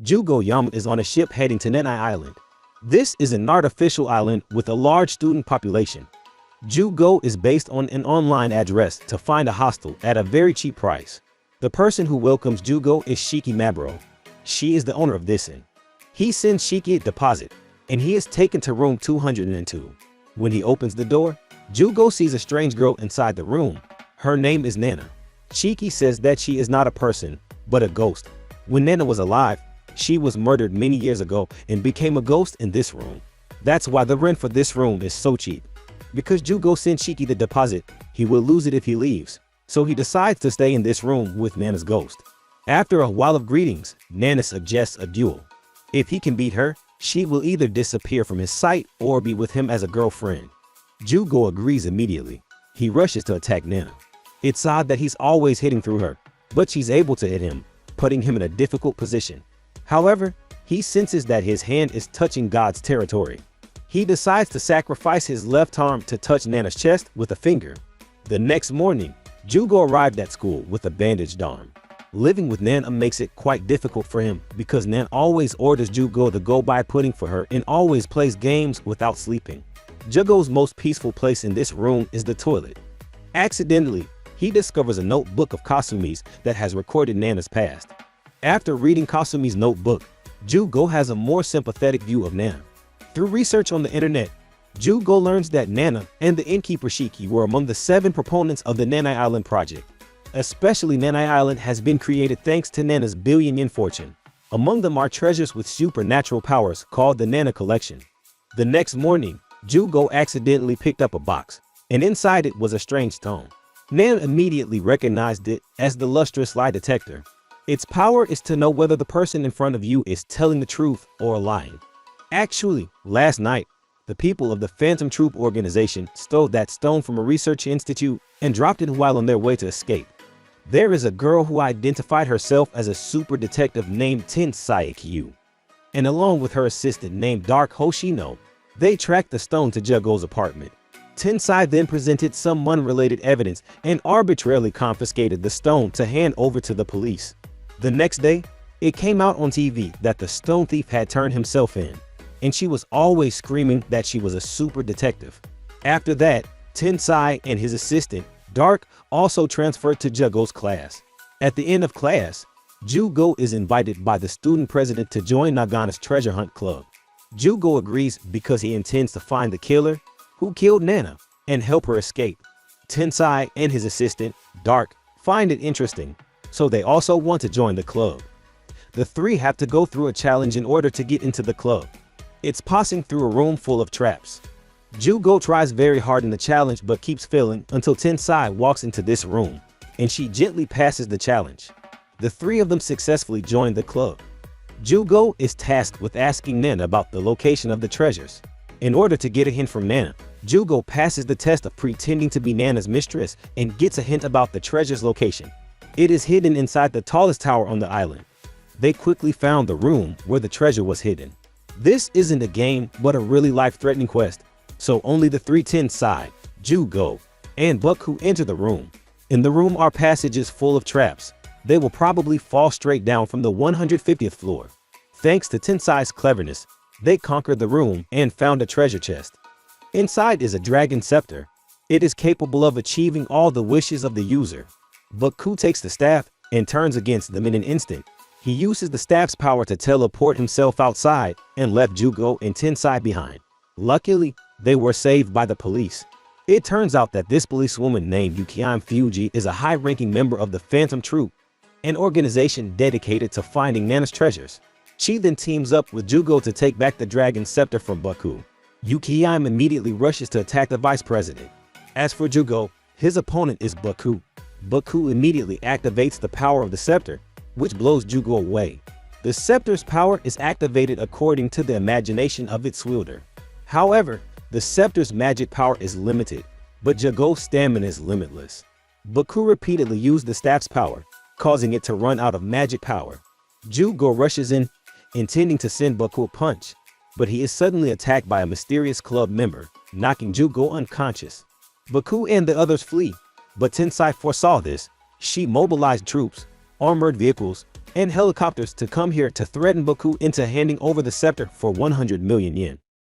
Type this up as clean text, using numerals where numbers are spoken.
Jugo Yama is on a ship heading to Nenai Island. This is an artificial island with a large student population. Jugo is based on an online address to find a hostel at a very cheap price. The person who welcomes Jugo is Shiki Maburo. She is the owner of this inn. He sends Shiki a deposit, and he is taken to room 202. When he opens the door, Jugo sees a strange girl inside the room. Her name is Nana. Shiki says that she is not a person, but a ghost. When Nana was alive, she was murdered many years ago and became a ghost in this room. That's why the rent for this room is so cheap. Because Jugo sent Shiki the deposit, he will lose it if he leaves. So he decides to stay in this room with Nana's ghost. After a while of greetings, Nana suggests a duel. If he can beat her, she will either disappear from his sight or be with him as a girlfriend. Jugo agrees immediately. He rushes to attack Nana. It's odd that he's always hitting through her, but she's able to hit him, putting him in a difficult position. However, he senses that his hand is touching God's territory. He decides to sacrifice his left arm to touch Nana's chest with a finger. The next morning, Jugo arrived at school with a bandaged arm. Living with Nana makes it quite difficult for him because Nana always orders Jugo to go buy pudding for her and always plays games without sleeping. Jugo's most peaceful place in this room is the toilet. Accidentally, he discovers a notebook of Kasumi's that has recorded Nana's past. After reading Kasumi's notebook, Jugo has a more sympathetic view of Nana. Through research on the internet, Jugo learns that Nana and the innkeeper Shiki were among the 7 proponents of the Nenai Island project. Especially Nenai Island has been created thanks to Nana's billion-yen fortune. Among them are treasures with supernatural powers called the Nana Collection. The next morning, Jugo accidentally picked up a box, and inside it was a strange stone. Nana immediately recognized it as the lustrous lie detector. Its power is to know whether the person in front of you is telling the truth or lying. Actually, last night, the people of the Phantom Troop organization stole that stone from a research institute and dropped it while on their way to escape. There is a girl who identified herself as a super detective named Tensai Kyu. And along with her assistant named Dark Hoshino, they tracked the stone to Jugo's apartment. Tensai then presented some unrelated evidence and arbitrarily confiscated the stone to hand over to the police. The next day, it came out on TV that the stone thief had turned himself in, and she was always screaming that she was a super detective. After that, Tensai and his assistant, Dark, also transferred to Jugo's class. At the end of class, Jugo is invited by the student president to join Nagana's treasure hunt club. Jugo agrees because he intends to find the killer who killed Nana and help her escape. Tensai and his assistant, Dark, find it interesting, so they also want to join the club. The 3 have to go through a challenge in order to get into the club. It's passing through a room full of traps. Jugo tries very hard in the challenge but keeps failing until Tensai walks into this room, and she gently passes the challenge. The 3 of them successfully join the club. Jugo is tasked with asking Nana about the location of the treasures. In order to get a hint from Nana, Jugo passes the test of pretending to be Nana's mistress and gets a hint about the treasure's location. It is hidden inside the tallest tower on the island. They quickly found the room where the treasure was hidden. This isn't a game but a really life-threatening quest, so only the 3 Tensai, Jugo, and Bucku enter the room. In the room are passages full of traps. They will probably fall straight down from the 150th floor. Thanks to Tensai's cleverness, they conquered the room and found a treasure chest. Inside is a dragon scepter. It is capable of achieving all the wishes of the user. Bucku takes the staff and turns against them in an instant. He uses the staff's power to teleport himself outside and left Jugo and Tensai behind. Luckily, they were saved by the police. It turns out that this policewoman named Yukiyama Fuji is a high-ranking member of the Phantom Troop, an organization dedicated to finding Nana's treasures. She then teams up with Jugo to take back the dragon scepter from Bucku. Yukiyama immediately rushes to attack the vice president. As for Jugo, his opponent is Bucku. Bucku immediately activates the power of the scepter, which blows Jugo away. The scepter's power is activated according to the imagination of its wielder. However, the scepter's magic power is limited, but Jugo's stamina is limitless. Bucku repeatedly used the staff's power, causing it to run out of magic power. Jugo rushes in, intending to send Bucku a punch, but he is suddenly attacked by a mysterious club member, knocking Jugo unconscious. Bucku and the others flee, but Tensai foresaw this. She mobilized troops, armored vehicles, and helicopters to come here to threaten Baku into handing over the scepter for 100 million yen.